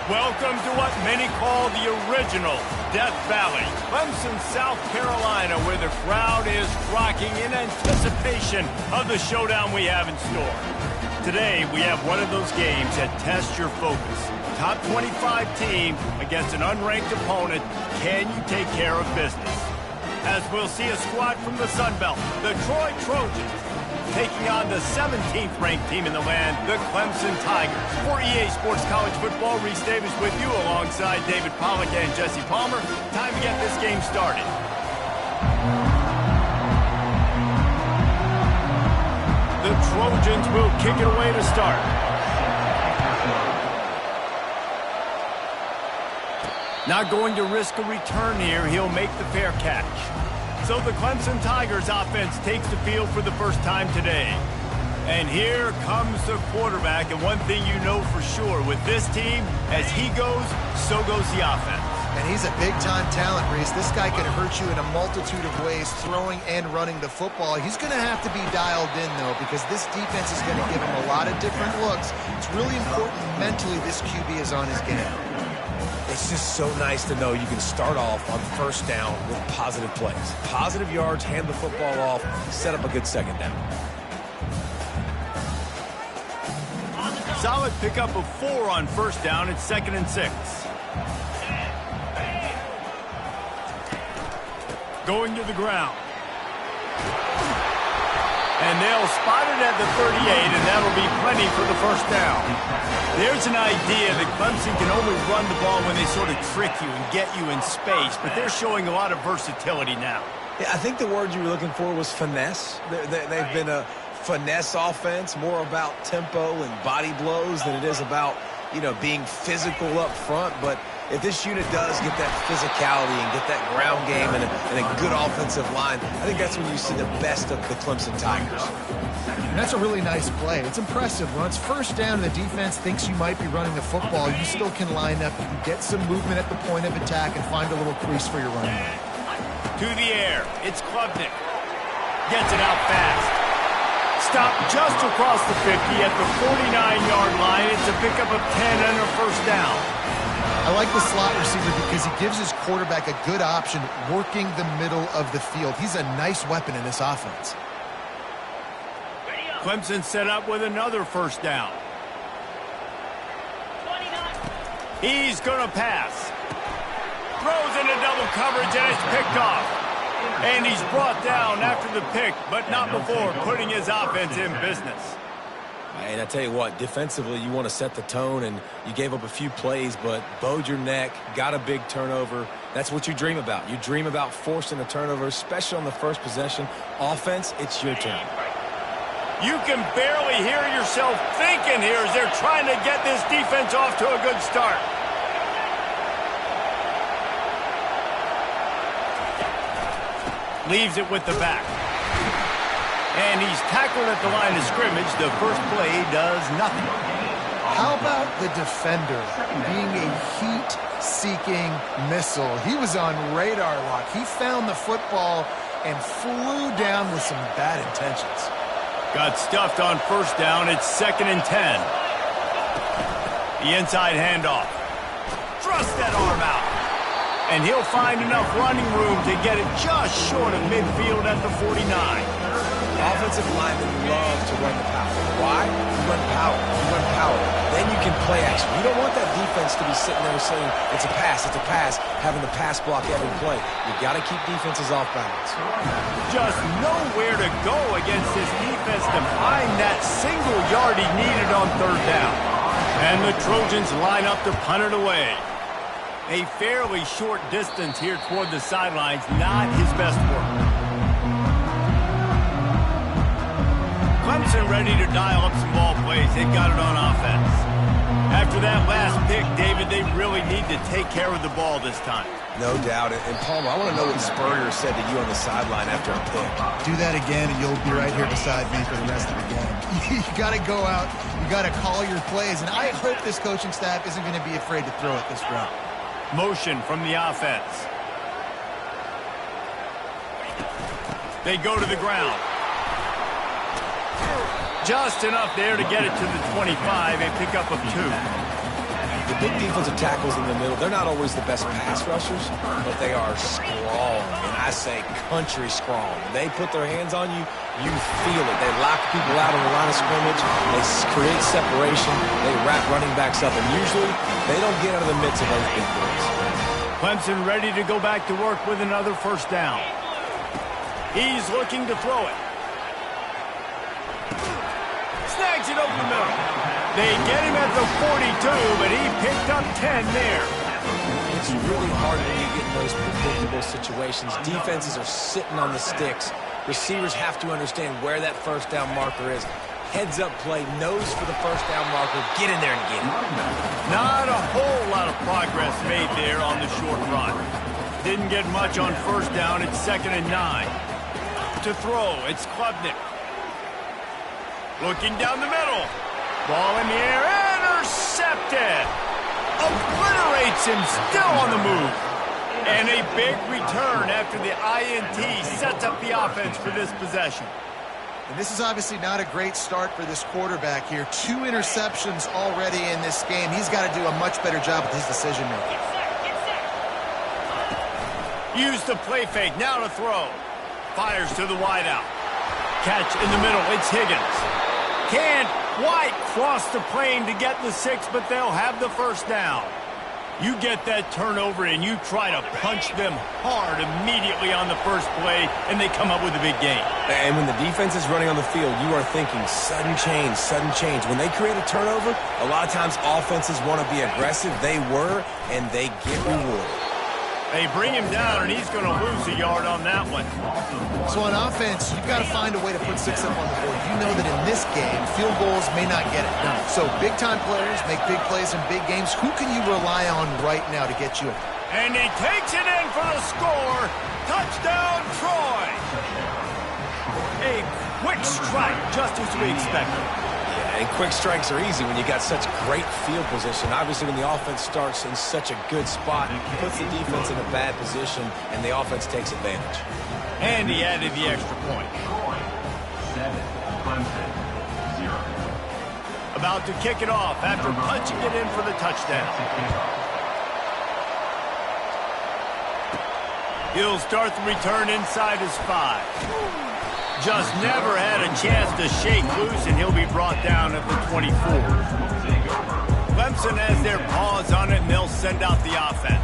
Welcome to what many call the original Death Valley, Clemson, South Carolina, where the crowd is rocking in anticipation of the showdown we have in store. Today, we have one of those games that tests your focus. Top 25 team against an unranked opponent. Can you take care of business? As we'll see a squad from the Sun Belt, the Troy Trojans, taking on the 17th ranked team in the land, the Clemson Tigers. For EA Sports College Football, Reese Davis with you alongside David Pollack and Jesse Palmer. Time to get this game started. The Trojans will kick it away to start. Not going to risk a return here. He'll make the fair catch. So the Clemson Tigers offense takes the field for the first time today. And here comes the quarterback. And one thing you know for sure, with this team, as he goes, so goes the offense. And he's a big-time talent, Reese. This guy can hurt you in a multitude of ways, throwing and running the football. He's going to have to be dialed in, though, because this defense is going to give him a lot of different looks. It's really important mentally this QB is on his game. It's just so nice to know you can start off on first down with positive plays. Positive yards, hand the football off, set up a good second down. Solid pickup of 4 on first down. It's 2nd and 6. Going to the ground. And they'll spot it at the 38, and that'll be plenty for the first down. There's an idea that Clemson can only run the ball when they sort of trick you and get you in space, but they're showing a lot of versatility now. Yeah, I think the word you were looking for was finesse. They've been a finesse offense, more about tempo and body blows than it is about, being physical up front. But if this unit does get that physicality and get that ground game and a good offensive line, I think that's when you see the best of the Clemson Tigers. And that's a really nice play. It's impressive. When it's first down and the defense thinks you might be running the football, you still can line up. You can get some movement at the point of attack and find a little crease for your running back. To the air. It's Klubnik. Gets it out fast. Stopped just across the 50 at the 49-yard line. It's a pickup of 10 and a first down. I like the slot receiver because he gives his quarterback a good option working the middle of the field. He's a nice weapon in this offense. Clemson set up with another first down. He's going to pass. Throws into double coverage, and it's picked off. And he's brought down after the pick, but not before putting his offense in business. And I tell you what, defensively, you want to set the tone, and you gave up a few plays, but bowed your neck, got a big turnover. That's what you dream about. You dream about forcing a turnover, especially on the first possession. Offense, it's your turn. You can barely hear yourself thinking here as they're trying to get this defense off to a good start. Leaves it with the back. And he's tackled at the line of scrimmage. The first play does nothing. How about the defender being a heat-seeking missile? He was on radar lock. He found the football and flew down with some bad intentions. Got stuffed on first down. It's 2nd and 10. The inside handoff. Thrust that arm out. And he'll find enough running room to get it just short of midfield at the 49. Offensive linemen love to run the power. Why? You run power. You run power. Then you can play action. You don't want that defense to be sitting there saying, it's a pass, having the pass block every play. You got to keep defenses off balance. Just nowhere to go against this defense to find that single yard he needed on third down. And the Trojans line up to punt it away. A fairly short distance here toward the sidelines, not his best work. Clemson ready to dial up some ball plays. They've got it on offense. After that last pick, David, they really need to take care of the ball this time. No doubt. And Palmer, I want to know what Spurrier said to you on the sideline after a pick. Do that again, and you'll be right here beside me for the rest of the game. You got to go out. You got to call your plays. And I hope this coaching staff isn't going to be afraid to throw it this route. Motion from the offense. They go to the ground. Just enough there to get it to the 25, a pickup of 2. The big defensive tackles in the middle, they're not always the best pass rushers, but they are strong, and I say country strong. When they put their hands on you, you feel it. They lock people out on the line of scrimmage. They create separation. They wrap running backs up, and usually they don't get out of the midst of those big boys. Clemson ready to go back to work with another first down. He's looking to throw it. Snags it over the middle. They get him at the 42, but he picked up 10 there. It's really hard when you get in those predictable situations. Defenses are sitting on the sticks. Receivers have to understand where that first down marker is. Heads up play, nose for the first down marker. Get in there and get it. Not a whole lot of progress made there on the short run. Didn't get much on first down. It's 2nd and 9. To throw, it's Klubnik. Looking down the middle. Ball in the air, intercepted. Obliterates him, still on the move. And a big return after the INT sets up the offense for this possession. And this is obviously not a great start for this quarterback here. 2 interceptions already in this game. He's got to do a much better job with his decision-making. Use the play fake, now to throw. Fires to the wideout. Catch in the middle, it's Higgins. Can't quite cross the plane to get the 6, but they'll have the first down. You get that turnover and you try to punch them hard immediately on the first play, and they come up with a big gain. And when the defense is running on the field, you are thinking sudden change, sudden change. When they create a turnover, a lot of times offenses want to be aggressive. They were, and they get rewarded. They bring him down, and he's going to lose a yard on that one. So on offense, you've got to find a way to put 6 up on the board. You know that in this game, field goals may not get it done. So big-time players make big plays in big games. Who can you rely on right now to get you? And he takes it in for the score. Touchdown, Troy. A quick strike, just as we expected. And quick strikes are easy when you got such great field position. Obviously, when the offense starts in such a good spot, it puts the defense in a bad position, and the offense takes advantage. And he added the extra point. 7, Clemson, 0. About to kick it off after punching it in for the touchdown. He'll start the return inside his 5. Just never had a chance to shake loose, and he'll be brought down at the 24. Clemson has their paws on it, and they'll send out the offense.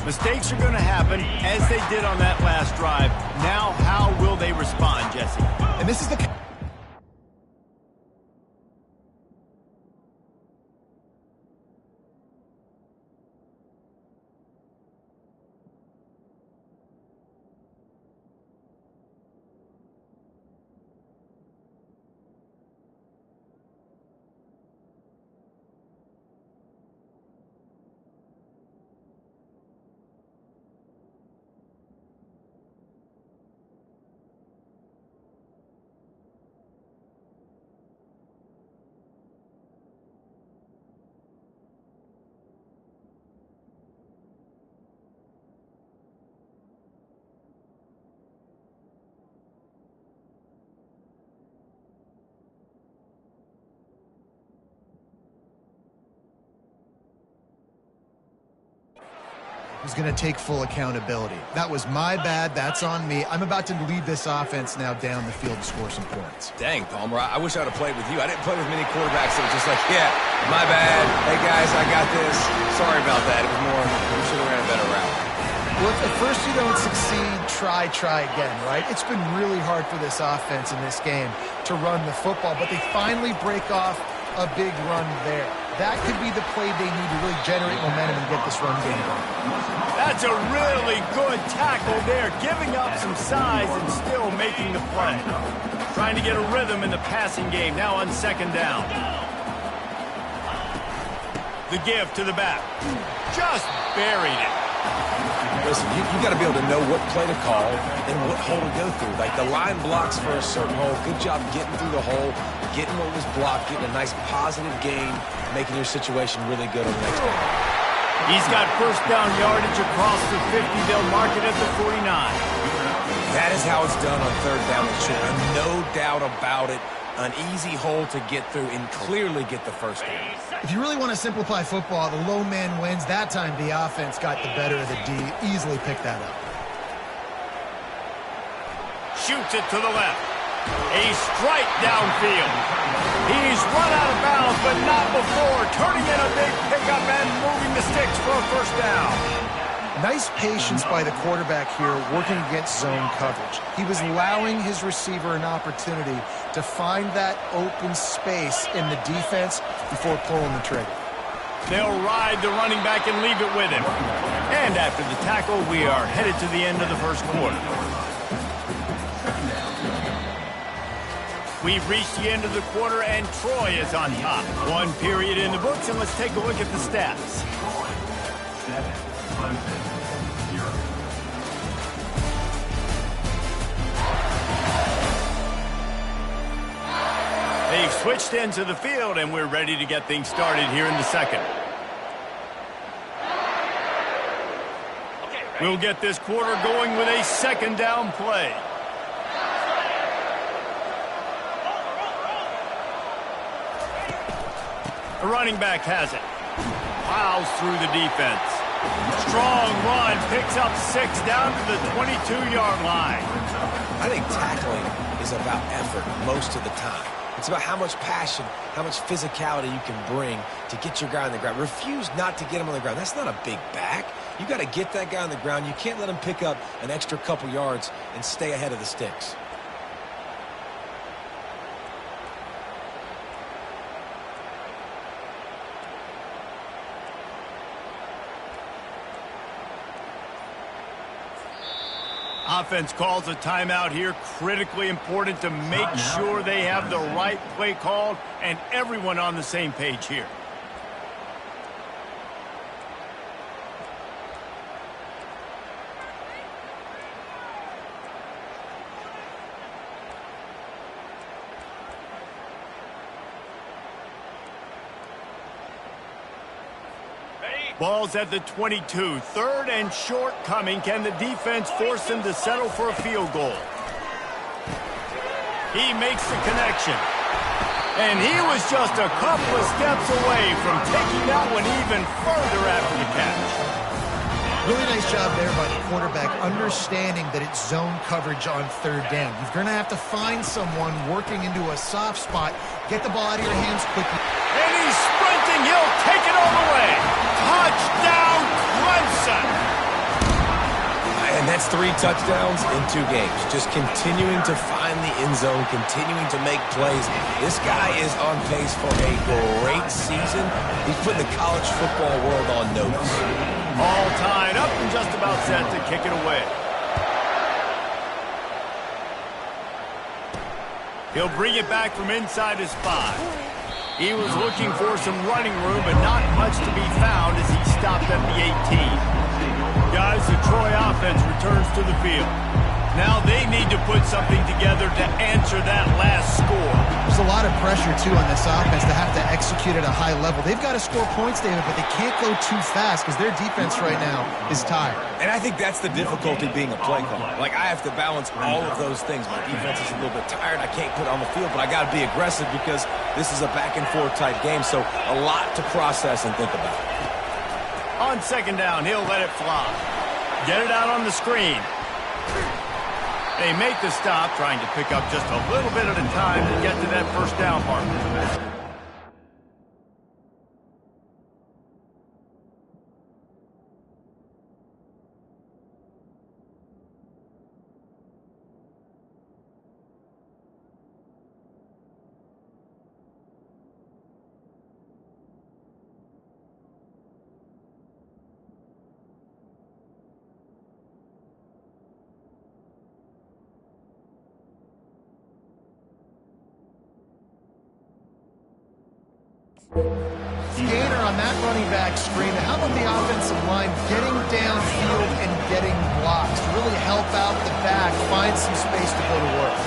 Mistakes are going to happen, as they did on that last drive. Now, how will they respond, Jesse? And this is the... Who's going to take full accountability. That was my bad. That's on me. I'm about to lead this offense now down the field to score some points. Dang, Palmer, I wish I would have played with you. I didn't play with many quarterbacks that were just like, yeah, my bad. Hey, guys, I got this. Sorry about that. It was more, we should have ran a better route. Well, if at first you don't succeed, try again, right? It's been really hard for this offense in this game to run the football, but they finally break off a big run there. That could be the play they need to really generate momentum and get this run game going. That's a really good tackle there, giving up some size and still making the play. Trying to get a rhythm in the passing game, now on 2nd down. The give to the back. Just buried it. Listen, you got to be able to know what play to call and what hole to go through. Like, the line blocks for a certain hole. Good job getting through the hole, getting what was blocked, getting a nice positive gain, making your situation really good on the next one. He's got first down yardage across the 50. They'll mark it at the 49. That is how it's done on 3rd down and short. No doubt about it. An easy hole to get through and clearly get the first down. If you really want to simplify football, the low man wins. That time the offense got the better of the D. Easily picked that up. Shoots it to the left. A strike downfield. He's run out of bounds, but not before. Turning in a big pickup and moving the sticks for a first down. Nice patience by the quarterback here working against zone coverage. He was allowing his receiver an opportunity to find that open space in the defense before pulling the trigger. They'll ride the running back and leave it with him. And after the tackle, we are headed to the end of the first quarter. We've reached the end of the quarter, and Troy is on top. One period in the books, and let's take a look at the stats. 7, Clemson, 0. They've switched into the field, and we're ready to get things started here in the second. We'll get this quarter going with a second down play. The running back has it. Plows through the defense. Strong run, picks up 6 down to the 22-yard line. I think tackling is about effort most of the time. It's about how much passion, how much physicality you can bring to get your guy on the ground. Refuse not to get him on the ground. That's not a big back. You got to get that guy on the ground. You can't let him pick up an extra couple yards and stay ahead of the sticks. Offense calls a timeout here. Critically important to make sure they have the right play called and everyone on the same page here. Ball's at the 22. Third and short coming. Can the defense force him to settle for a field goal? He makes the connection. And he was just a couple of steps away from taking that one even further after the catch. Really nice job there by the quarterback, understanding that it's zone coverage on third down. You're going to have to find someone working into a soft spot. Get the ball out of your hands quickly. And he's sprinting. He'll take it all the way. Touchdown, Clemson! And that's 3 touchdowns in 2 games. Just continuing to find the end zone, continuing to make plays. This guy is on pace for a great season. He's putting the college football world on notice. All tied up and just about set to kick it away. He'll bring it back from inside his 5. He was looking for some running room, but not much to be found as he stopped at the 18. Guys, the Troy offense returns to the field. Now they need to put something together to answer that last score. There's a lot of pressure, too, on this offense to have to execute at a high level. They've got to score points, David, but they can't go too fast because their defense right now is tired. And I think that's the difficulty being a play caller. Like, I have to balance all of those things. My defense is a little bit tired. I can't put it on the field, but I got to be aggressive because this is a back-and-forth type game, so a lot to process and think about. On second down, he'll let it fly. Get it out on the screen. They make the stop, trying to pick up just a little bit at a time to get to that first down marker. Gainer on that running back screen. How about the offensive line getting downfield and getting blocks to really help out the back, find some space to go to work?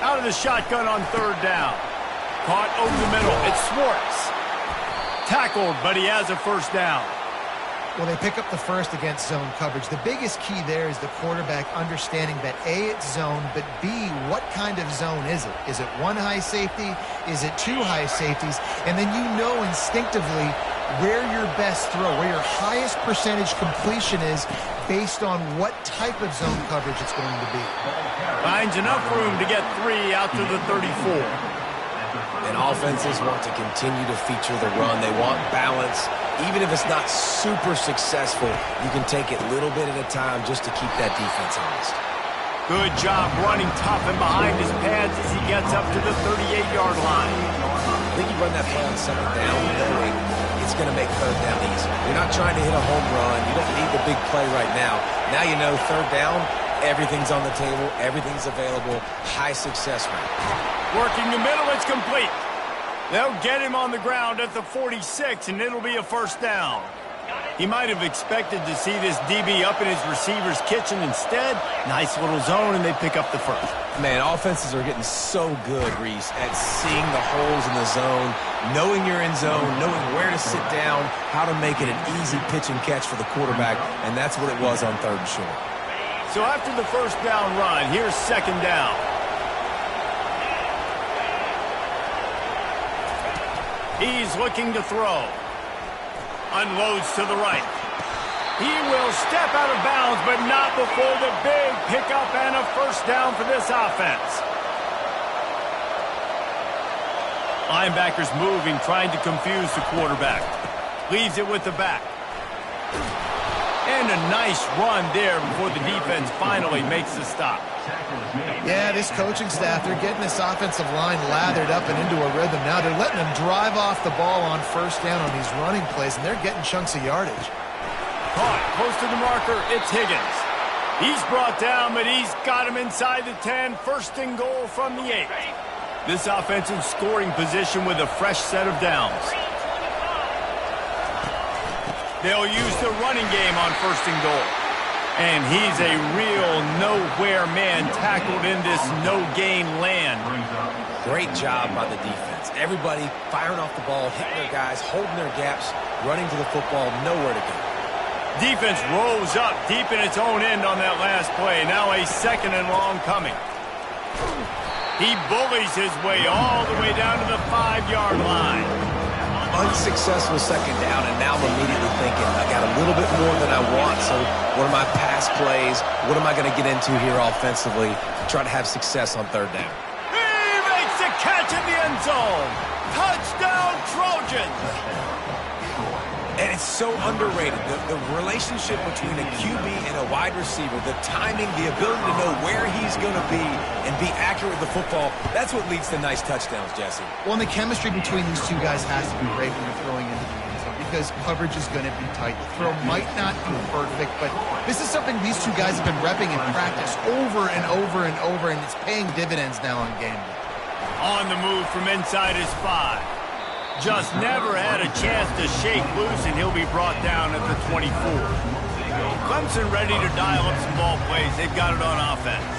Out of the shotgun on third down. Caught over the middle. It's Swartz. Tackled, but he has a first down. Well, they pick up the first against zone coverage. The biggest key there is the quarterback understanding that A, it's zone, but B, what kind of zone is it? Is it one high safety? Is it two high safeties? And then you know instinctively where your best throw, where your highest percentage completion is based on what type of zone coverage it's going to be. Finds enough room to get 3 out to the 34. And offenses want to continue to feature the run. They want balance. Even if it's not super successful, you can take it little bit at a time just to keep that defense honest. Good job running tough and behind his pads as he gets up to the 38-yard line. I think you run that play on second down knowing it's going to make third down easy. You're not trying to hit a home run. You don't need the big play right now. Now you know third down, everything's on the table, everything's available, high success rate. Working the middle, it's complete. They'll get him on the ground at the 46, and it'll be a first down. He might have expected to see this DB up in his receiver's kitchen. Instead, nice little zone, and they pick up the first. Man, offenses are getting so good, Reese, at seeing the holes in the zone, knowing you're in zone, knowing where to sit down, how to make it an easy pitch and catch for the quarterback, and that's what it was on third and short. So after the first down run, here's second down. He's looking to throw. Unloads to the right. He will step out of bounds, but not before the big pickup and a first down for this offense. Linebackers moving, trying to confuse the quarterback. Leaves it with the back. And a nice run there before the defense finally makes the stop. Yeah, this coaching staff, they're getting this offensive line lathered up and into a rhythm now. They're letting them drive off the ball on first down on these running plays, and they're getting chunks of yardage. Caught close to the marker, it's Higgins. He's brought down, but he's got him inside the 10. First and goal from the 8. This offensive scoring position with a fresh set of downs. They'll use the running game on first and goal. And he's a real nowhere man tackled in this no-gain land. Great job by the defense. Everybody firing off the ball, hitting their guys, holding their gaps, running to the football, nowhere to go. Defense rose up deep in its own end on that last play. Now a second and long coming. He bullies his way all the way down to the 5-yard line. Unsuccessful second down, and now I'm immediately thinking, I got a little bit more than I want, so what are my pass plays? What am I going to get into here offensively to try to have success on third down? He makes a catch in the end zone. Touchdown, Trojans. And it's so underrated, the relationship between a QB and a wide receiver, the timing, the ability to know where he's going to be and be accurate with the football, that's what leads to nice touchdowns, Jesse. Well, and the chemistry between these two guys has to be great when you're throwing into the end zone because coverage is going to be tight. The throw might not be perfect, but this is something these two guys have been repping in practice over and over and over, and it's paying dividends now on game day. On the move from inside his 5. Just never had a chance to shake loose, and he'll be brought down at the 24. Clemson ready to dial up some ball plays. They've got it on offense.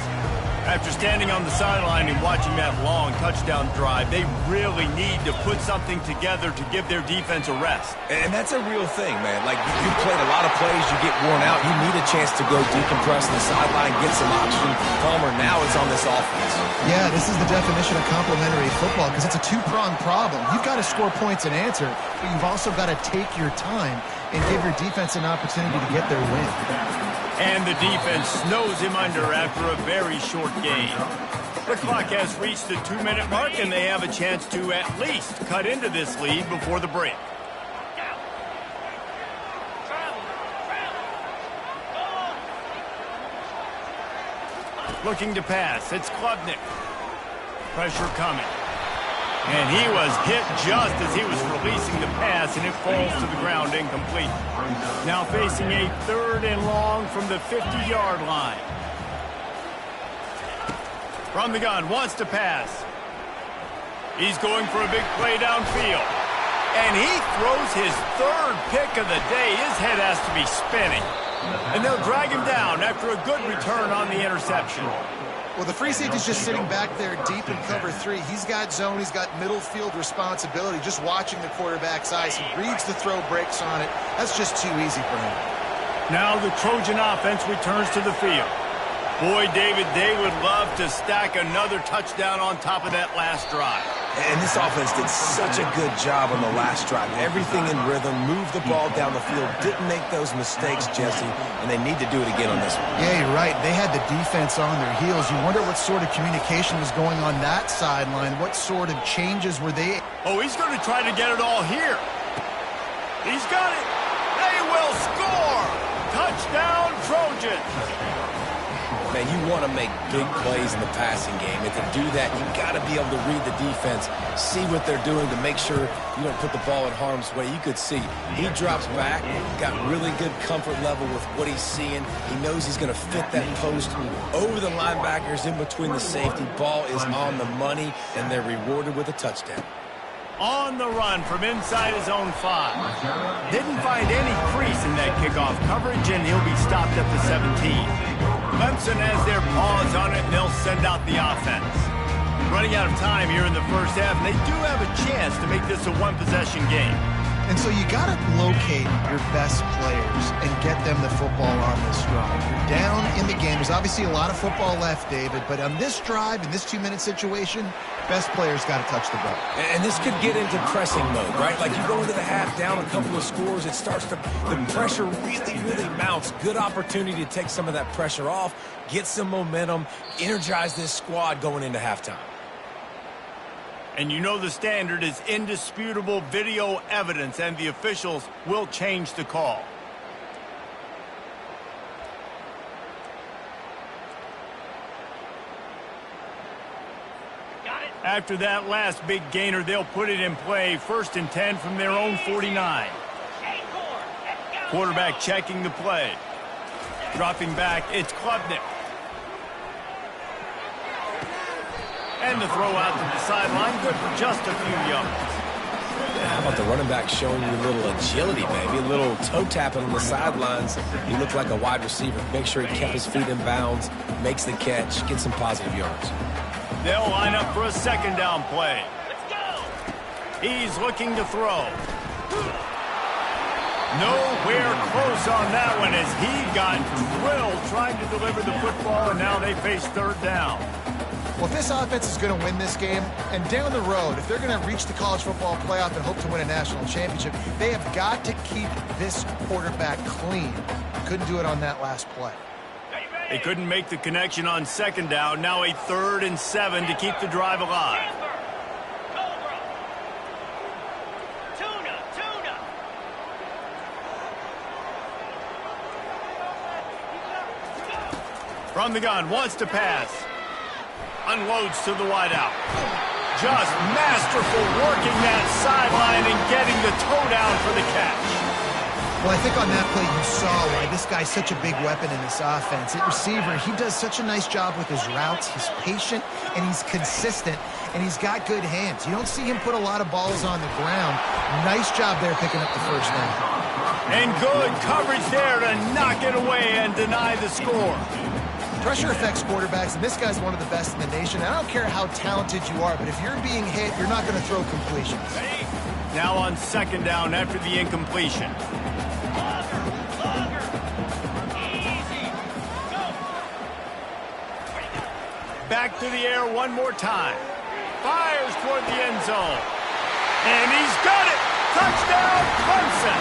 After standing on the sideline and watching that long touchdown drive, they really need to put something together to give their defense a rest. And that's a real thing, man. Like, you played a lot of plays, you get worn out, you need a chance to go decompress on the sideline, get some oxygen, calmer. Now it's on this offense. Yeah, this is the definition of complementary football because it's a two-pronged problem. You've got to score points and answer, but you've also got to take your time and give your defense an opportunity to get their win. And the defense snows him under after a very short game. The clock has reached the 2-minute mark, and they have a chance to at least cut into this lead before the break. Looking to pass. It's Klubnik. Pressure coming. And he was hit just as he was releasing the pass, and it falls to the ground incomplete. Now facing a 3rd and long from the 50-yard line. From the gun, wants to pass. He's going for a big play downfield. And he throws his 3rd pick of the day. His head has to be spinning. And they'll drag him down after a good return on the interception. Well, the free safety's just sitting back there deep in cover 3. He's got zone. He's got middle field responsibility, just watching the quarterback's eyes. He reads the throw, breaks on it. That's just too easy for him. Now the Trojan offense returns to the field. Boy, David, they would love to stack another touchdown on top of that last drive. And this offense did such a good job on the last drive. Everything in rhythm, moved the ball down the field, didn't make those mistakes, Jesse, and they need to do it again on this one. Yeah, you're right. They had the defense on their heels. You wonder what sort of communication was going on that sideline. What sort of changes were they? Oh, he's going to try to get it all here. He's got it. They will score. Touchdown, Trojans. Man, you want to make big plays in the passing game, and to do that, you got to be able to read the defense, see what they're doing to make sure you don't put the ball in harm's way. You could see he drops back, got really good comfort level with what he's seeing. He knows he's going to fit that post over the linebackers in between the safety. Ball is on the money, and they're rewarded with a touchdown. On the run from inside his own 5. Didn't find any crease in that kickoff coverage, and he'll be stopped at the 17. Clemson has their paws on it, and they'll send out the offense. Running out of time here in the first half, and they do have a chance to make this a one-possession game. And so you got to locate your best players and get them the football on this drive. You're down in the game. There's obviously a lot of football left, David, but on this drive, in this 2-minute situation, best players got to touch the ball. And this could get into pressing mode, right? Like you go into the half down a couple of scores, it starts to, the pressure really mounts. Good opportunity to take some of that pressure off, get some momentum, energize this squad going into halftime. And you know the standard is indisputable video evidence, and the officials will change the call. After that last big gainer, they'll put it in play. 1st and 10 from their own 49. Quarterback checking the play. Dropping back, it's Klubnik. And the throw out to the sideline, good for just a few yards. How about the running back showing you a little agility, maybe a little toe tapping on the sidelines? He looked like a wide receiver. Make sure he kept his feet in bounds, makes the catch, gets some positive yards. They'll line up for a 2nd down play. Let's go. He's looking to throw. Nowhere close on that one as he got drilled trying to deliver the football, and now they face 3rd down. Well, if this offense is going to win this game, and down the road, if they're going to reach the college football playoff and hope to win a national championship, they have got to keep this quarterback clean. Couldn't do it on that last play. They couldn't make the connection on 2nd down. Now a 3rd and 7 to keep the drive alive. From the gun, wants to pass. Unloads to the wideout. Just masterful working that sideline and getting the toe down for the catch. Well, I think on that play you saw why this guy's such a big weapon in this offense. At receiver, he does such a nice job with his routes. He's patient, and he's consistent, and he's got good hands. You don't see him put a lot of balls on the ground. Nice job there picking up the 1st down. And good coverage there to knock it away and deny the score. Pressure affects quarterbacks, and this guy's one of the best in the nation. I don't care how talented you are, but if you're being hit, you're not going to throw completions. Now on 2nd down after the incompletion. Back to the air one more time. Fires toward the end zone. And he's got it! Touchdown, Clemson!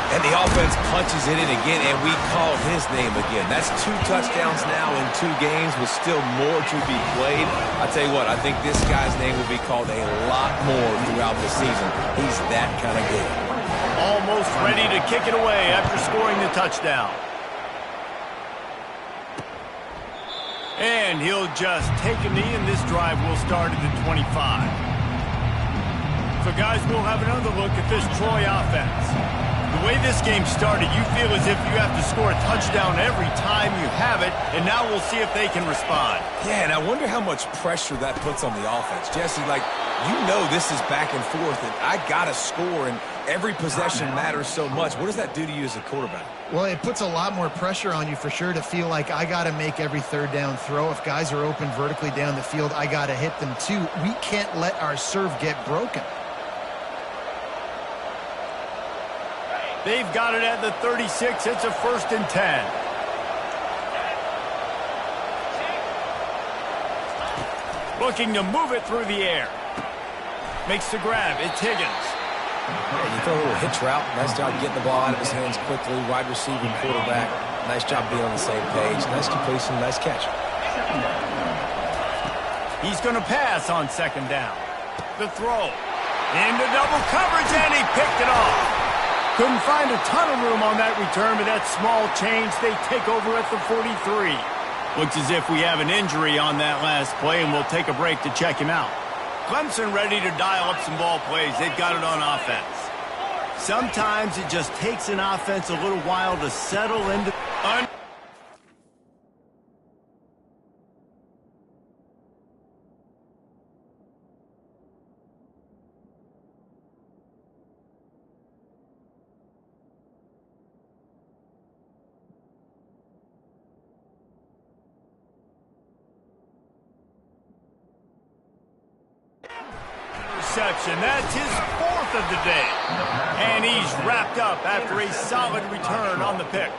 And the offense punches it in again, and we call his name again. That's 2 touchdowns now in 2 games with still more to be played. I tell you what, I think this guy's name will be called a lot more throughout the season. He's that kind of good. Almost ready to kick it away after scoring the touchdown. And he'll just take a knee, and this drive will start at the 25. So, guys, we'll have another look at this Troy offense. The way this game started, you feel as if you have to score a touchdown every time you have it, and now we'll see if they can respond. Yeah, and I wonder how much pressure that puts on the offense. Jesse, like, You know this is back and forth, and I got to score, and every possession matters so much. What does that do to you as a quarterback? Well, it puts a lot more pressure on you for sure to feel like I got to make every third down throw. If guys are open vertically down the field, I got to hit them too. We can't let our serve get broken. They've got it at the 36. It's a 1st and 10. Looking to move it through the air. Makes the grab. It's Higgins. Yeah, you throw a little hitch route. Nice job getting the ball out of his hands quickly. Wide receiver, quarterback. Nice job being on the same page. Nice completion, nice catch. He's going to pass on 2nd down. The throw. Into double coverage, and he picked it off. Couldn't find a ton of room on that return, but that small change, they take over at the 43. Looks as if we have an injury on that last play, and we'll take a break to check him out. Clemson ready to dial up some ball plays. They've got it on offense. Sometimes it just takes an offense a little while to settle into... That's his 4th of the day. And he's wrapped up after a solid return on the pick.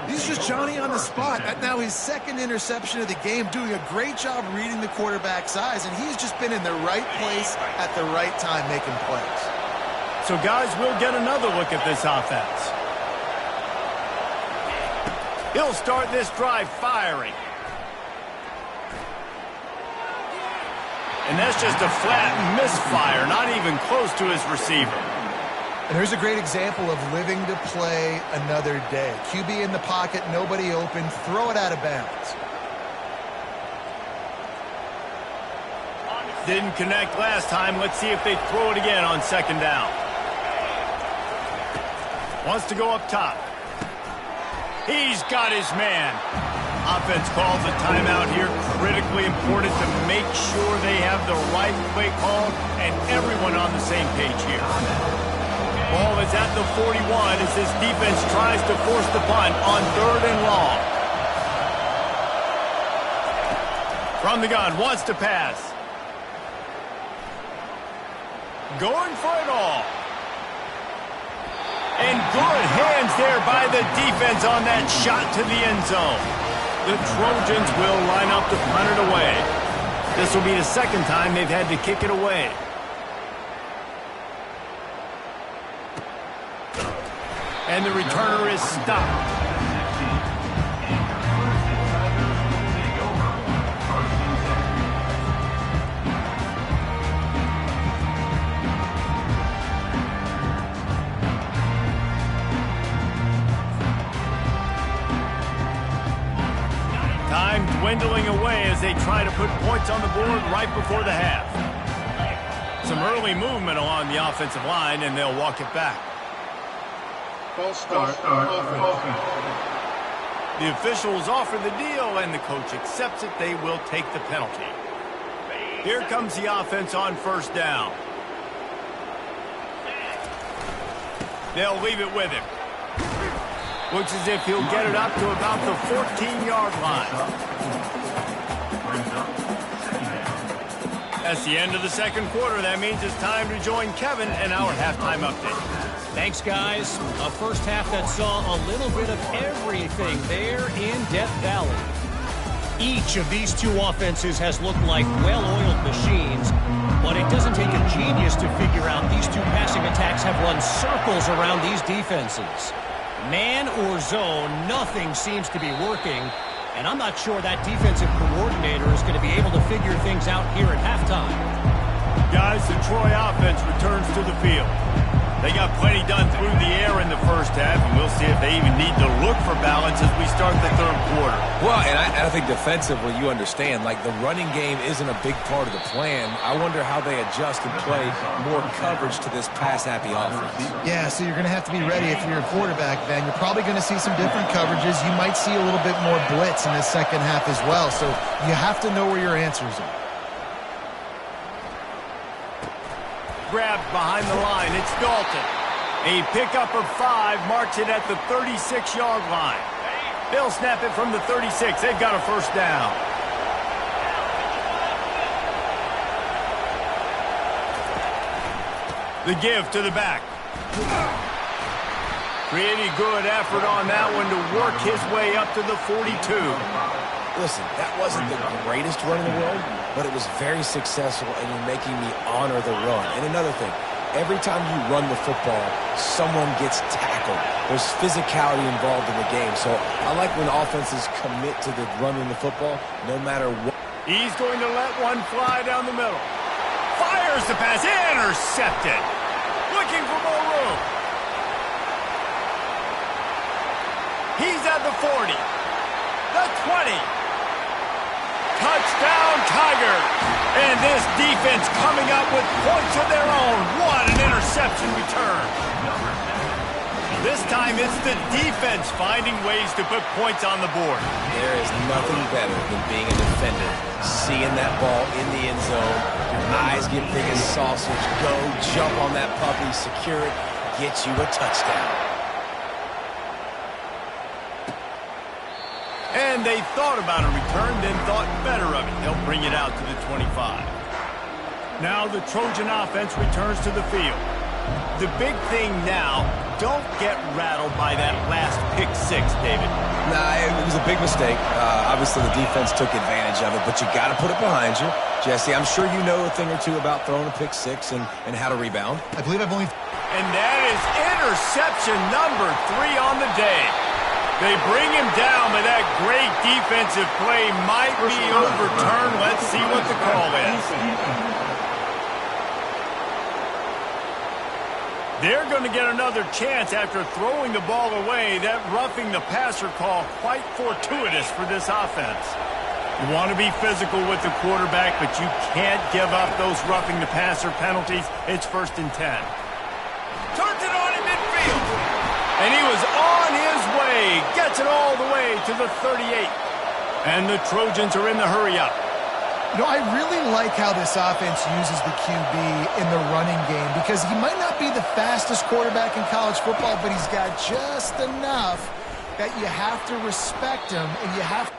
He's just Johnny on the spot. Now his 2nd interception of the game, doing a great job reading the quarterback's eyes, and he's just been in the right place at the right time making plays. So, guys, we'll get another look at this offense. He'll start this drive firing. And that's just a flat misfire, not even close to his receiver. And here's a great example of living to play another day. QB in the pocket, nobody open, throw it out of bounds. Didn't connect last time. Let's see if they throw it again on 2nd down. Wants to go up top. He's got his man. Offense calls a timeout here. Critically important to make sure they have the right play call and everyone on the same page here. Ball is at the 41 as this defense tries to force the punt on 3rd and long. From the gun, wants to pass. Going for it all. And good hands there by the defense on that shot to the end zone. The Trojans will line up to punt it away. This will be the 2nd time they've had to kick it away. And the returner is stopped. Time dwindling away as they try to put points on the board right before the half. Some early movement along the offensive line, and they'll walk it back. False start. Offense. The officials offer the deal, and the coach accepts it. They will take the penalty. Here comes the offense on 1st down. They'll leave it with him. Looks as if he'll get it up to about the 14-yard line. That's the end of the 2nd quarter. That means it's time to join Kevin in our halftime update. Thanks, guys. A first half that saw a little bit of everything there in Death Valley. Each of these two offenses has looked like well-oiled machines, but it doesn't take a genius to figure out these two passing attacks have run circles around these defenses. Man or zone, nothing seems to be working, and I'm not sure that defensive coordinator is going to be able to figure things out here at halftime. Guys, the Troy offense returns to the field. They got plenty done through the air in the first half, and we'll see if they even need to look for balance as we start the 3rd quarter. Well, and I think defensively, you understand, like the running game isn't a big part of the plan. I wonder how they adjust and play more coverage to this pass-happy offense. Yeah, so you're going to have to be ready if you're a quarterback, Ben. You're probably going to see some different coverages. You might see a little bit more blitz in the 2nd half as well, so you have to know where your answers are. grabs behind the line. It's Dalton. A pickup of 5 marks it at the 36-yard line. They'll snap it from the 36. They've got a first down. The give to the back. Pretty good effort on that one to work his way up to the 42. Listen, that wasn't the greatest run in the world, but it was very successful, and you're making me honor the run. And another thing, every time you run the football, someone gets tackled. There's physicality involved in the game. So I like when offenses commit to the running the football, no matter what. He's going to let one fly down the middle. Fires the pass. Intercepted. Looking for more room. He's at the 40. The 20. Touchdown, Tigers. And this defense coming up with points of their own. What an interception return. This time it's the defense finding ways to put points on the board. There is nothing better than being a defender, seeing that ball in the end zone, your eyes get big as sausage, go jump on that puppy, secure it, get you a touchdown. And they thought about a return, then thought better of it. They'll bring it out to the 25. Now the Trojan offense returns to the field. The big thing now, don't get rattled by that last pick 6, David. Nah, it was a big mistake. Obviously, the defense took advantage of it, but you got to put it behind you. Jesse, I'm sure you know a thing or two about throwing a pick 6 and how to rebound. I believe I've only... And that is interception number 3 on the day. They bring him down, but that great defensive play might be overturned. Let's see what the call is. They're going to get another chance after throwing the ball away. That roughing the passer call quite fortuitous for this offense. You want to be physical with the quarterback, but you can't give up those roughing the passer penalties. It's 1st and 10. Turns it on in midfield. And he was on his way. Gets it all the way to the 38. And the Trojans are in the hurry-up. You know, I really like how this offense uses the QB in the running game because he might not be the fastest quarterback in college football, but he's got just enough that you have to respect him and you have to...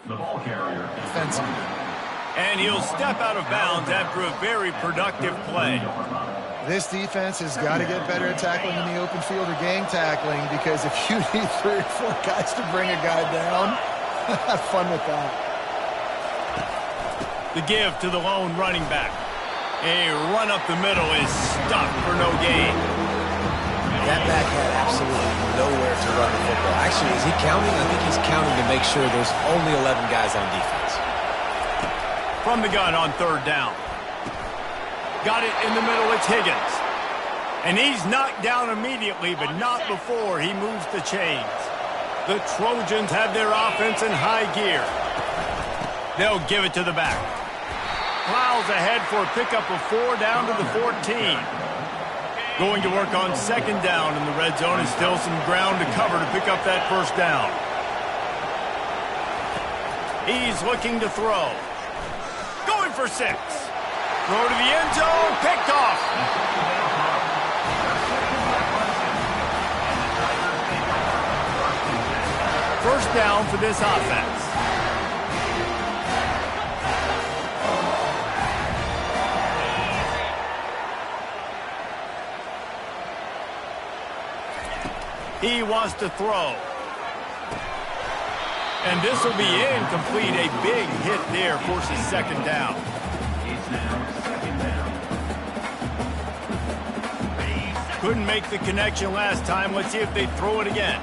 The ball carrier. Defensive. And he'll step out of bounds after a very productive play. This defense has got to get better at tackling in the open field or gang tackling, because if you need 3 or 4 guys to bring a guy down, have fun with that. The give to the lone running back. A run up the middle is stuffed for no gain. That back had absolutely nowhere to run the football. Actually, is he counting? I think he's counting to make sure there's only 11 guys on defense. From the gun on 3rd down. Got it in the middle, it's Higgins. And he's knocked down immediately, but not before he moves the chains. The Trojans have their offense in high gear. They'll give it to the back. Plows ahead for a pickup of 4 down to the 14. Going to work on 2nd down in the red zone, and still some ground to cover to pick up that 1st down. He's looking to throw. Going for 6. Throw to the end zone, picked off. First down for this offense. He wants to throw. And this will be incomplete. A big hit there forces 2nd down. Couldn't make the connection last time. Let's see if they throw it again.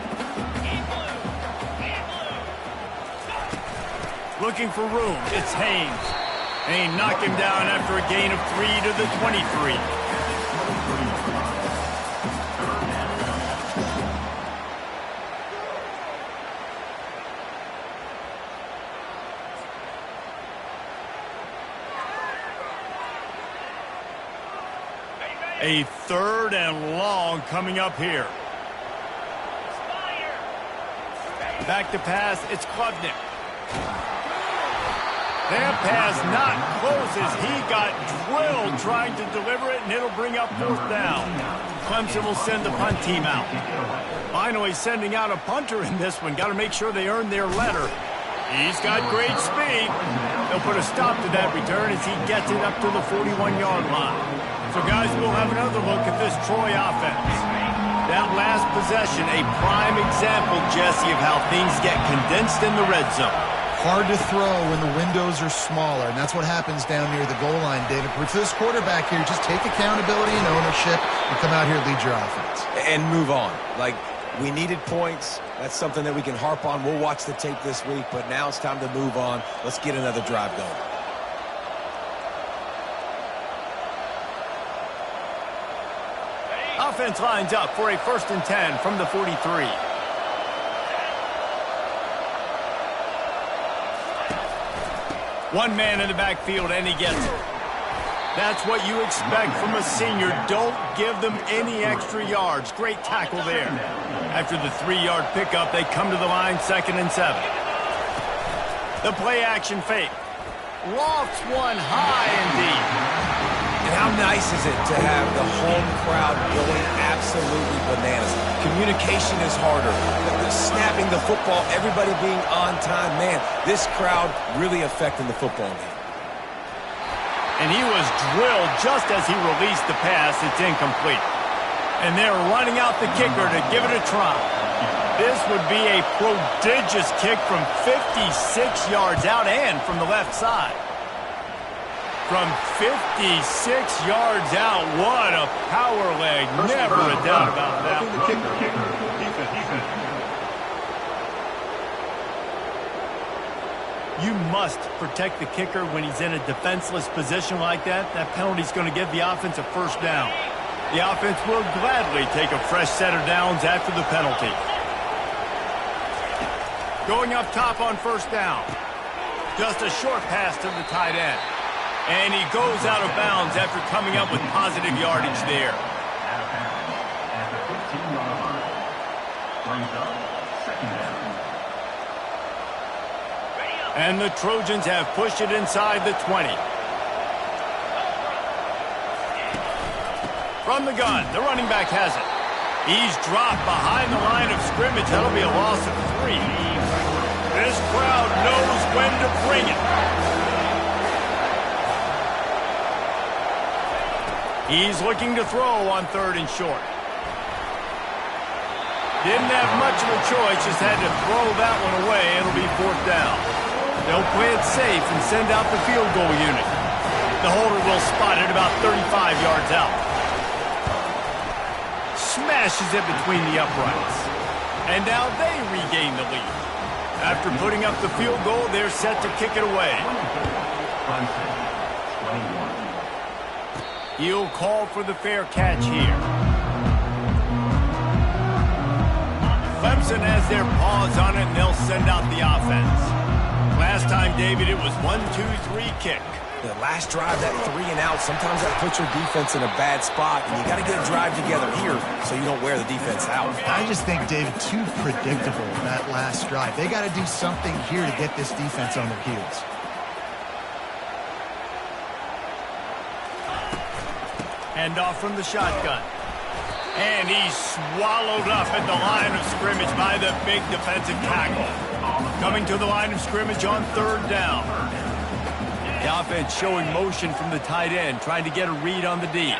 Looking for room. It's Haynes. And he knocked him down after a gain of 3 to the 23. A 3rd and long coming up here. Back to pass, it's Klubnik. That pass not close as he got drilled trying to deliver it, and it'll bring up 4th down. Clemson will send the punt team out. Finally sending out a punter in this one. Got to make sure they earn their letter. He's got great speed. They'll put a stop to that return as he gets it up to the 41-yard line. So, guys, we'll have another look at this Troy offense. That last possession, a prime example, Jesse, of how things get condensed in the red zone. Hard to throw when the windows are smaller, and that's what happens down near the goal line, David. For this quarterback here, just take accountability and ownership and come out here and lead your offense. And move on. Like, we needed points. That's something that we can harp on. We'll watch the tape this week, but now it's time to move on. Let's get another drive going. Offense lines up for a 1st and 10 from the 43. One man in the backfield, and he gets it. That's what you expect from a senior. Don't give them any extra yards. Great tackle there. After the 3-yard pickup, they come to the line, 2nd and 7. The play action fake. Lofts one high and deep. And how nice is it to have the home crowd going absolutely bananas? Communication is harder. The snapping the football, everybody being on time. Man, this crowd really affecting the football game. And he was drilled just as he released the pass. It's incomplete. And they're running out the kicker to give it a try. This would be a prodigious kick from 56 yards out and from the left side. From 56 yards out, what a power leg. Never a doubt about that. The kicker. Defense. You must protect the kicker when he's in a defenseless position like that. That penalty's going to give the offense a 1st down. The offense will gladly take a fresh set of downs after the penalty. Going up top on 1st down. Just a short pass to the tight end. And he goes out of bounds after coming up with positive yardage there. At the 15-yard line. Brings up 2nd down. And the Trojans have pushed it inside the 20. From the gun, the running back has it. He's dropped behind the line of scrimmage. That'll be a loss of 3. This crowd knows when to bring it. He's looking to throw on 3rd and short. Didn't have much of a choice, just had to throw that one away. It'll be 4th down. They'll play it safe and send out the field goal unit. The holder will spot it about 35 yards out. Smashes it between the uprights. And now they regain the lead. After putting up the field goal, they're set to kick it away. He'll call for the fair catch here. Clemson has their paws on it, and they'll send out the offense. Last time, David, it was 1-2-3 kick. The last drive, that 3 and out, sometimes that puts your defense in a bad spot, and you got to get a drive together here so you don't wear the defense out. I just think, David, too predictable, that last drive. They got to do something here to get this defense on their heels. Hand off from the shotgun. And he's swallowed up at the line of scrimmage by the big defensive tackle. Coming to the line of scrimmage on 3rd down. The offense showing motion from the tight end, trying to get a read on the D.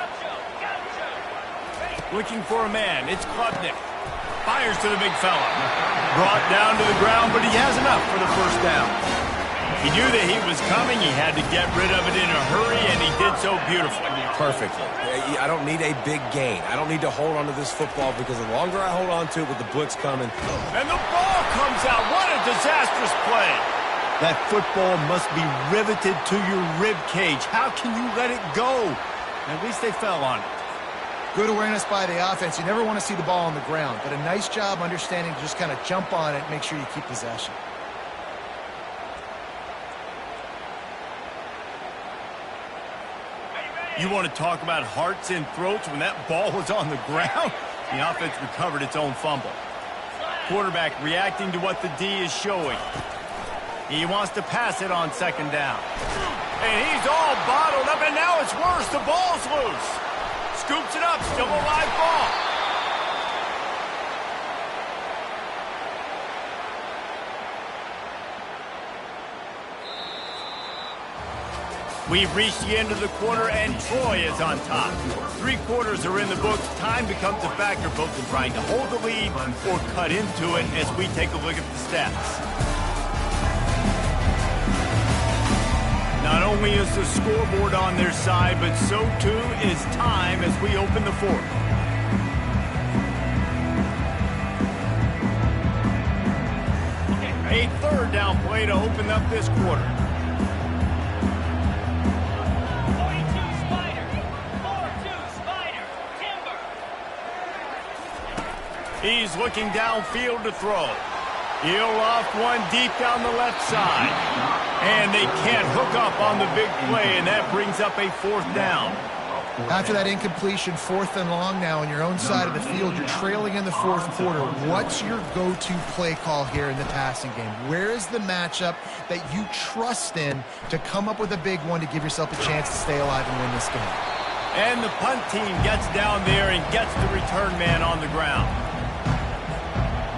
Looking for a man. It's Klubnik. Fires to the big fella. Brought down to the ground, but he has enough for the 1st down. He knew that he was coming. He had to get rid of it in a hurry, and he did so beautifully. Perfectly. I don't need a big gain. I don't need to hold on to this football because the longer I hold on to it with the blitz coming. And the ball comes out. What a disastrous play. That football must be riveted to your rib cage. How can you let it go? At least they fell on it. Good awareness by the offense. You never want to see the ball on the ground, but a nice job understanding to just kind of jump on it and make sure you keep possession. You want to talk about hearts and throats when that ball was on the ground? The offense recovered its own fumble. Quarterback reacting to what the D is showing. He wants to pass it on 2nd down. And he's all bottled up, and now it's worse. The ball's loose. Scoops it up, still a live ball. We've reached the end of the quarter, and Troy is on top. 3 quarters are in the books. Time becomes a factor both in trying to hold the lead or cut into it as we take a look at the stats. Not only is the scoreboard on their side, but so too is time as we open the 4th. A 3rd down play to open up this quarter. He's looking downfield to throw. He'll loft one deep down the left side. And they can't hook up on the big play, and that brings up a 4th down. After that incompletion, 4th and long now on your own side of the field, you're trailing in the 4th quarter. What's your go-to play call here in the passing game? Where is the matchup that you trust in to come up with a big one to give yourself a chance to stay alive and win this game? And the punt team gets down there and gets the return man on the ground.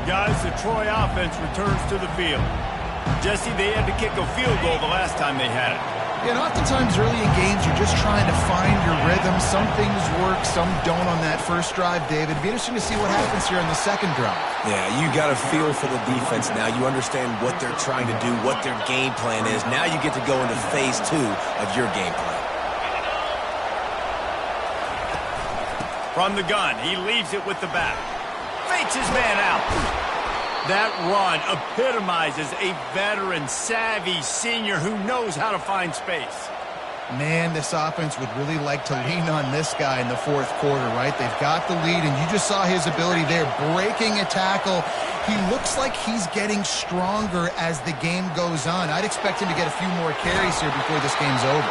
Guys, the Troy offense returns to the field. Jesse, they had to kick a field goal the last time they had it. And oftentimes early in games, you're just trying to find your rhythm. Some things work, some don't on that first drive, David. It'd be interesting to see what happens here in the 2nd drive. Yeah, you got a feel for the defense now. You understand what they're trying to do, what their game plan is. Now you get to go into phase 2 of your game plan. From the gun, he leaves it with the back. Fakes his man out. That run epitomizes a veteran, savvy senior who knows how to find space. Man, this offense would really like to lean on this guy in the 4th quarter, right? They've got the lead, and you just saw his ability there, breaking a tackle. He looks like he's getting stronger as the game goes on. I'd expect him to get a few more carries here before this game's over.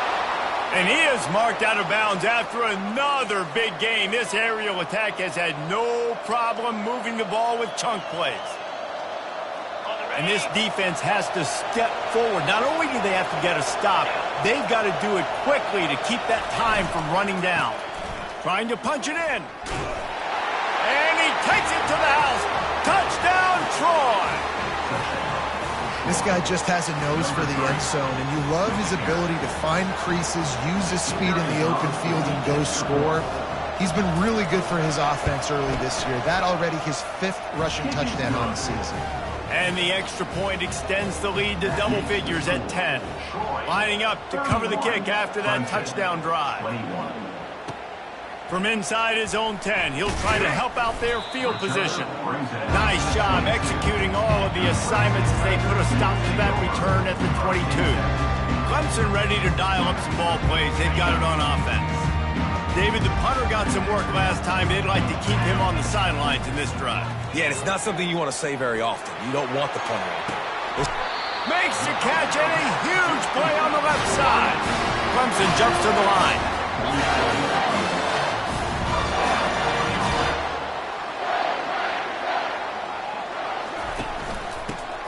And he is marked out of bounds after another big gain. This aerial attack has had no problem moving the ball with chunk plays. And this defense has to step forward. Not only do they have to get a stop, they've got to do it quickly to keep that time from running down. Trying to punch it in. And he takes it to the house. Touchdown, Troy! This guy just has a nose for the end zone, and you love his ability to find creases, use his speed in the open field, and go score. He's been really good for his offense early this year. That already his 5th rushing touchdown on the season. And the extra point extends the lead to double figures at 10. Lining up to cover the kick after that touchdown drive. From inside his own 10, he'll try to help out their field position. Nice job executing all of the assignments as they put a stop to that return at the 22. Clemson ready to dial up some ball plays. They've got it on offense. David, the punter got some work last time. They'd like to keep him on the sidelines in this drive. Yeah, it's not something you want to say very often. You don't want the punter. Makes the catch and a huge play on the left side. Clemson jumps to the line.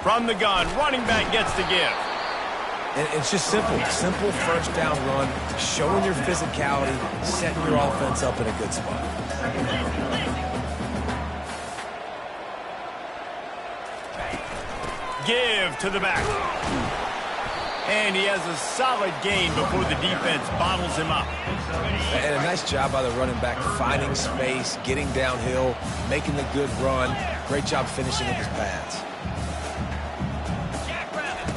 From the gun, running back gets the give. And it's just simple first down run, showing your physicality, setting your offense up in a good spot. Give to the back. And he has a solid gain before the defense bottles him up. And a nice job by the running back, finding space, getting downhill, making the good run. Great job finishing with his pads.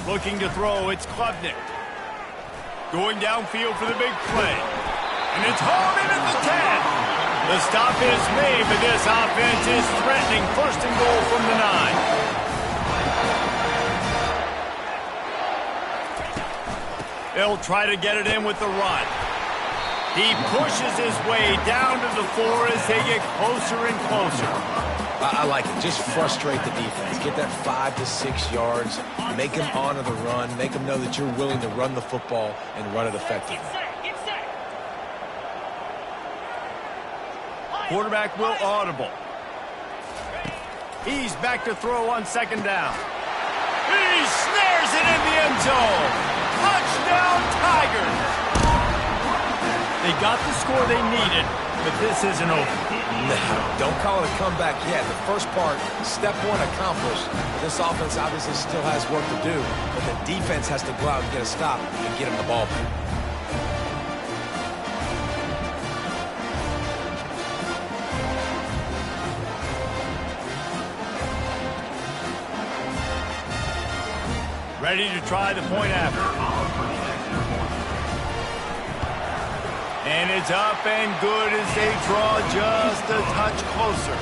Looking to throw, it's Klubnik. Going downfield for the big play. And it's hauled in at the 10. The stop is made, but this offense is threatening. First and goal from the 9. They'll try to get it in with the run. He pushes his way down to the 4 as they get closer and closer. I like it. Just frustrate the defense. Get that 5 to 6 yards. Make them honor the run. Make them know that you're willing to run the football and run it effectively. Quarterback will audible. He's back to throw on second down. He snares it in the end zone. Touchdown, Tigers. They got the score they needed, but this isn't over. No, don't call it a comeback yet. The first part, step 1 accomplished. This offense obviously still has work to do, but the defense has to go out and get a stop and get him the ball back. Ready to try the point after. And it's up and good as they draw just a touch closer.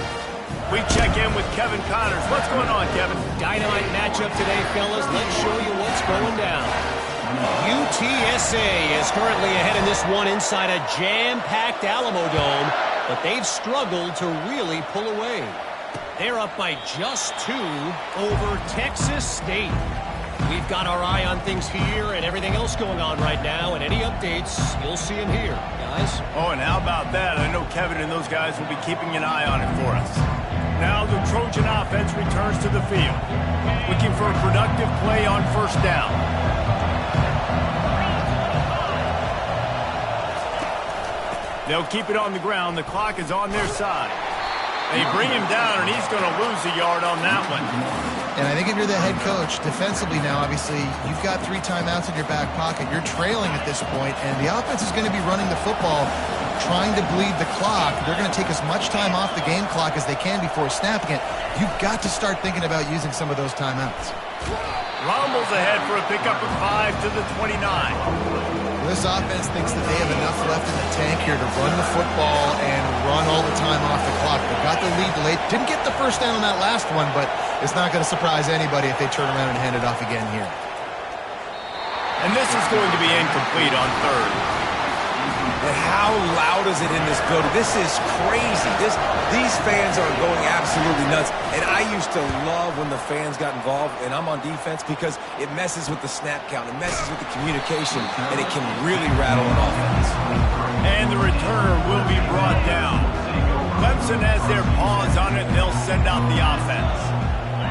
We check in with Kevin Connors. What's going on, Kevin? Dynamite matchup today, fellas. Let's show you what's going down. UTSA is currently ahead in this one inside a jam-packed Alamo Dome, but they've struggled to really pull away. They're up by just 2 over Texas State. We've got our eye on things here and everything else going on right now, and any updates, you'll see them here, guys. Oh, and how about that? I know Kevin and those guys will be keeping an eye on it for us. Now the Trojan offense returns to the field, looking for a productive play on first down. They'll keep it on the ground. The clock is on their side. They bring him down, and he's going to lose a yard on that one. And I think if you're the head coach, defensively now, obviously, you've got 3 timeouts in your back pocket. You're trailing at this point, and the offense is going to be running the football, trying to bleed the clock. They're going to take as much time off the game clock as they can before snapping it. You've got to start thinking about using some of those timeouts. Rumbles ahead for a pickup of 5 to the 29. This offense thinks that they have enough left in the tank here to run the football and run all the time off the clock. They got the lead late. Didn't get the first down on that last one, but it's not going to surprise anybody if they turn around and hand it off again here. And this is going to be incomplete on third. And how loud is it in this building? This is crazy. These fans are going absolutely nuts. And I used to love when the fans got involved, and I'm on defense, because it messes with the snap count. It messes with the communication, and it can really rattle an offense. And the returner will be brought down. Clemson has their paws on it, and they'll send out the offense.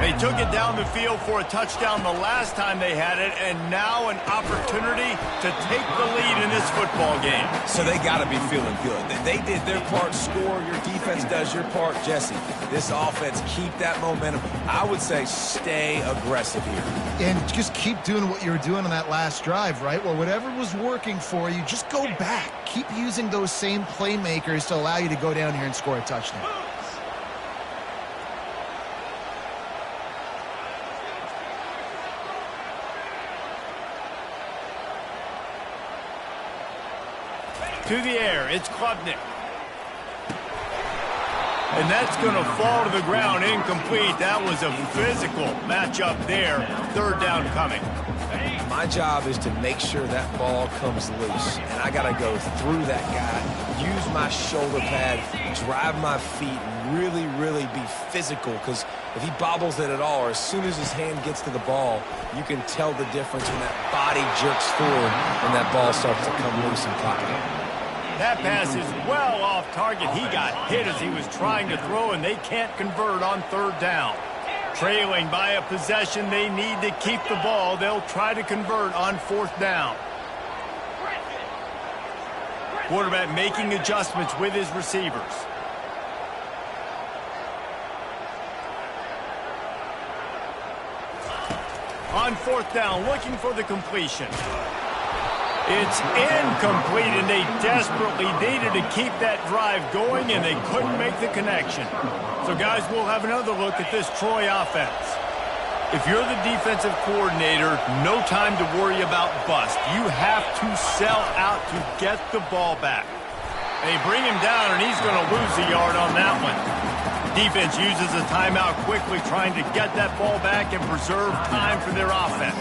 They took it down the field for a touchdown the last time they had it, and now an opportunity to take the lead in this football game. So they got to be feeling good. They did their part, score. Your defense does your part, Jesse. This offense, keep that momentum. I would say stay aggressive here. And just keep doing what you were doing on that last drive, right? Well, whatever was working for you, just go back. Keep using those same playmakers to allow you to go down here and score a touchdown. To the air, it's Klubnik. And that's going to fall to the ground, incomplete. That was a physical matchup there. Third down coming. My job is to make sure that ball comes loose. And I got to go through that guy, use my shoulder pad, drive my feet, and really, really be physical. Because if he bobbles it at all, or as soon as his hand gets to the ball, you can tell the difference when that body jerks forward and that ball starts to come loose and pop out. That pass is well off target. He got hit as he was trying to throw, and they can't convert on third down. Trailing by a possession, they need to keep the ball. They'll try to convert on fourth down. Quarterback making adjustments with his receivers. On fourth down, looking for the completion. It's incomplete, and they desperately needed to keep that drive going, and they couldn't make the connection. So, guys, we'll have another look at this Troy offense. If you're the defensive coordinator, no time to worry about bust. You have to sell out to get the ball back. They bring him down, and he's going to lose a yard on that one. Defense uses a timeout quickly, trying to get that ball back and preserve time for their offense.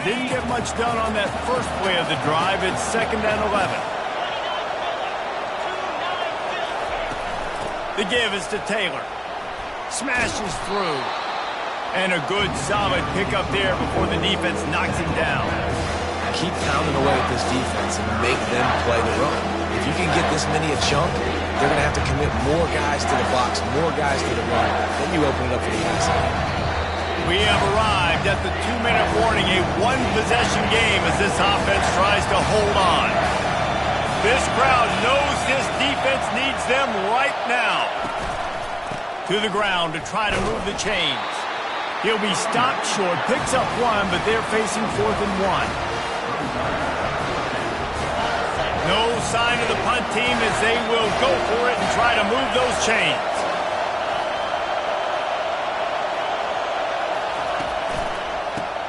Didn't get much done on that first play of the drive. It's 2nd and 11. The give is to Taylor. Smashes through. And a good, solid pickup there before the defense knocks him down. Keep pounding away at this defense and make them play the run. If you can get this many a chunk, they're going to have to commit more guys to the box, more guys to the run. Then you open it up for the passing. We have arrived at the 2-minute warning, a one-possession game as this offense tries to hold on. This crowd knows this defense needs them right now. To the ground to try to move the chains. He'll be stopped short, picks up one, but they're facing 4th and 1. No sign of the punt team as they will go for it and try to move those chains.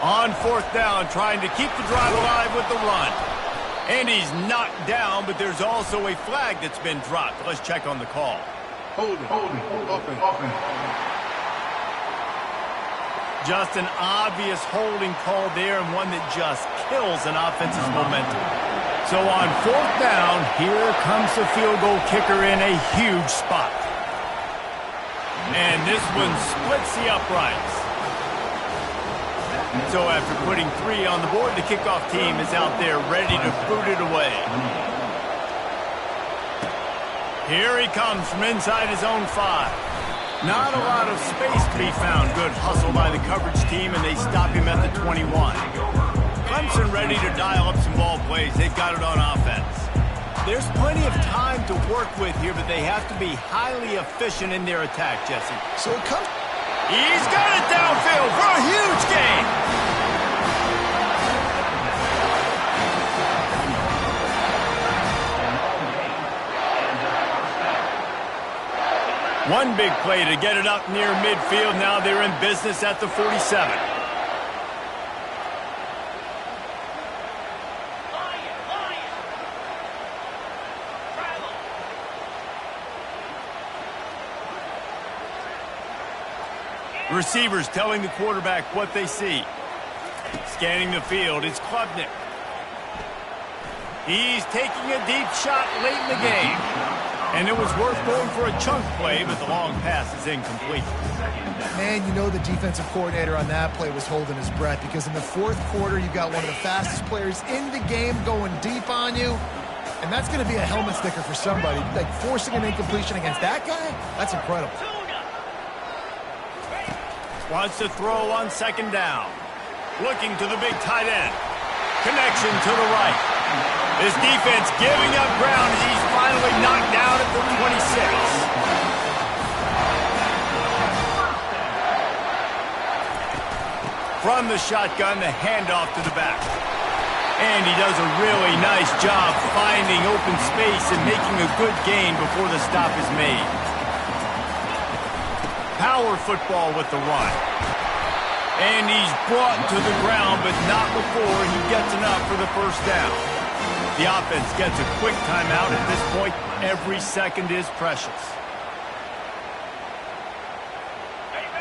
On fourth down, trying to keep the drive alive with the run. And he's knocked down, but there's also a flag that's been dropped. Let's check on the call. Holding, offense. Just an obvious holding call there, and one that just kills an offense's momentum. So on fourth down, here comes the field goal kicker in a huge spot. And this one splits the uprights. So after putting 3 on the board, the kickoff team is out there ready to boot it away. Here he comes from inside his own 5. Not a lot of space to be found. Good hustle by the coverage team, and they stop him at the 21. Clemson ready to dial up some ball plays. They've got it on offense. There's plenty of time to work with here, but they have to be highly efficient in their attack, Jesse. So it comes... He's got it downfield for a huge gain. One big play to get it up near midfield. Now they're in business at the 47. Receivers telling the quarterback what they see. Scanning the field, it's Klubnik. He's taking a deep shot late in the game. And it was worth going for a chunk play, but the long pass is incomplete. Man, you know the defensive coordinator on that play was holding his breath, because in the fourth quarter, you got one of the fastest players in the game going deep on you. And that's going to be a helmet sticker for somebody. Like, forcing an incompletion against that guy, that's incredible. Wants to throw on second down. Looking to the big tight end. Connection to the right. This defense giving up ground as he's finally knocked down at the 26. From the shotgun, the handoff to the back. And he does a really nice job finding open space and making a good gain before the stop is made. Power football with the run. And he's brought to the ground, but not before he gets enough for the first down. The offense gets a quick timeout at this point. Every second is precious.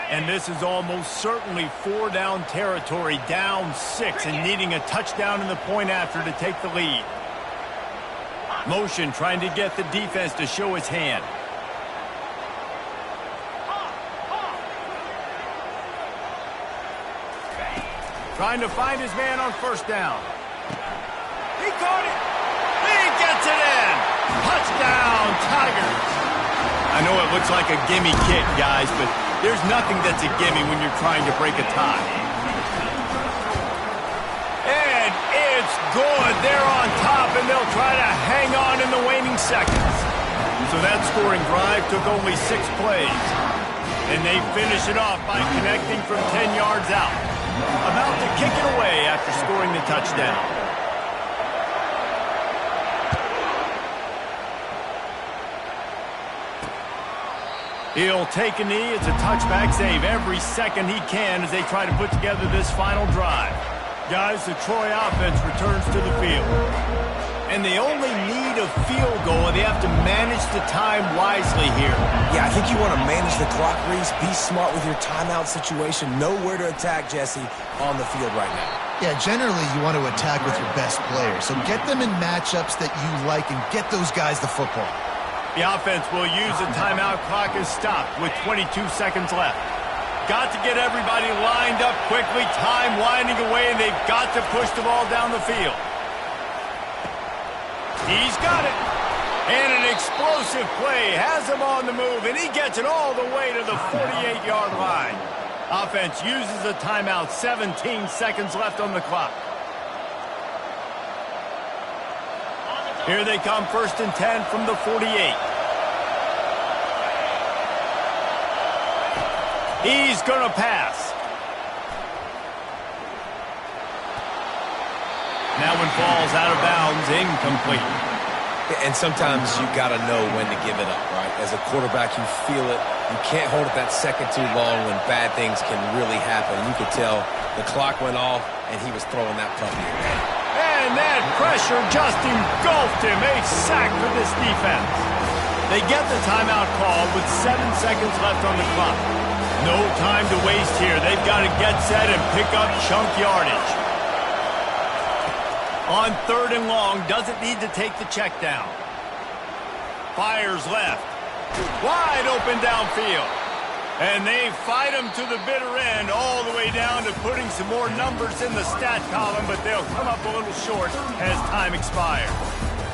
And this is almost certainly 4-down territory, down 6, and needing a touchdown in the point after to take the lead. Motion trying to get the defense to show his hand. Trying to find his man on first down. He caught it. He gets it in. Touchdown, Tigers. I know it looks like a gimme kick, guys, but there's nothing that's a gimme when you're trying to break a tie. And it's good. They're on top, and they'll try to hang on in the waning seconds. So that scoring drive took only 6 plays. And they finish it off by connecting from 10 yards out. About to kick it away after scoring the touchdown. He'll take a knee. It's a touchback save every second he can as they try to put together this final drive. Guys, the Troy offense returns to the field. And they only need a field goal, and they have to manage the time wisely here. Yeah, I think you want to manage the clock, Reese. Be smart with your timeout situation. Know where to attack, Jesse, on the field right now. Yeah, generally you want to attack with your best players. So get them in matchups that you like and get those guys the football. The offense will use the timeout. Clock is stopped with 22 seconds left. Got to get everybody lined up quickly. Time winding away, and they've got to push the ball down the field. He's got it. And an explosive play has him on the move, and he gets it all the way to the 48-yard line. Offense uses a timeout. 17 seconds left on the clock. Here they come, 1st and 10 from the 48. He's going to pass. That one falls out of bounds, incomplete. And sometimes you got to know when to give it up, right? As a quarterback, you feel it. You can't hold it that second too long when bad things can really happen. You could tell the clock went off, and he was throwing that puppy away. And that pressure just engulfed him. A sack for this defense. They get the timeout call with 7 seconds left on the clock. No time to waste here. They've got to get set and pick up chunk yardage. On 3rd and long, doesn't need to take the check down. Fires left. Wide open downfield. And they fight him to the bitter end, all the way down to putting some more numbers in the stat column, but they'll come up a little short as time expires.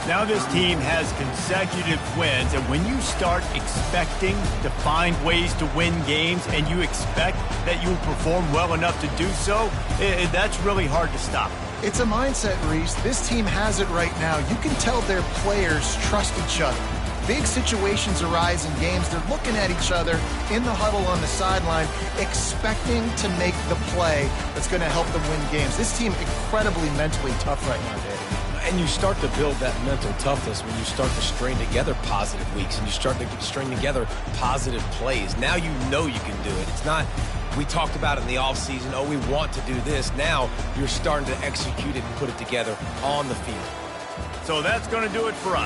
Now this team has consecutive wins, and when you start expecting to find ways to win games and you expect that you'll perform well enough to do so, that's really hard to stop. It's a mindset, Reese. This team has it right now. You can tell their players trust each other. Big situations arise in games. They're looking at each other in the huddle on the sideline, expecting to make the play that's going to help them win games. This team incredibly mentally tough right now, Dave. And you start to build that mental toughness when you start to string together positive weeks and you start to string together positive plays. Now you know you can do it. It's not, we talked about it in the offseason, oh, we want to do this. Now you're starting to execute it and put it together on the field. So that's going to do it for us.